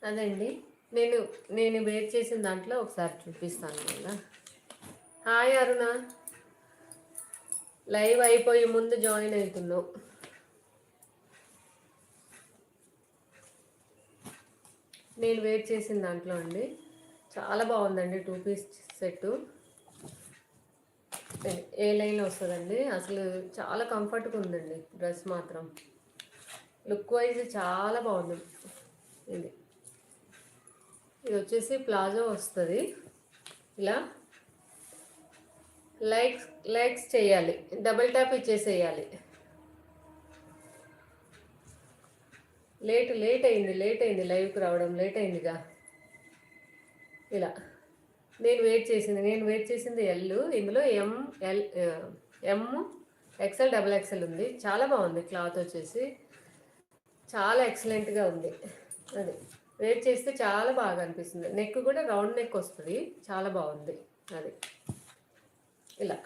అదండి. నేను నేను వేర్ చేసిన దాంట్లో ఒకసారి చూపిస్తాను కదా. హాయ్ అరుణ, లైవ్ అయిపోయి ముందు జాయిన్ అవుతున్నావు. నేను వేర్ చేసిన దాంట్లో అండి చాలా బాగుందండి. 2 పీస్ సెట్టు ఏ లైన్ వస్తుందండి. అసలు చాలా కంఫర్ట్గా ఉందండి. డ్రెస్ మాత్రం లుక్ వైజ్ చాలా బాగుంది. ఇది ఇది వచ్చేసి ప్లాజో వస్తుంది. ఇలా లైక్స్ చేయాలి, డబుల్ ట్యాప్ ఇచ్చేసేయాలి. లేట్ అయింది లైవ్కి రావడం లేట్ అయిందిగా. ఇలా నేను వెయిట్ చేసింది ఎల్. ఇందులో ఎమ్ ఎక్సెల్ డబుల్ ఎక్సెల్ ఉంది. చాలా బాగుంది. క్లాత్ వచ్చేసి చాలా ఎక్సలెంట్గా ఉంది. అది వెయిట్ చేస్తే చాలా బాగా అనిపిస్తుంది. నెక్ కూడా రౌండ్ నెక్ వస్తుంది. చాలా బాగుంది. అది ఇలా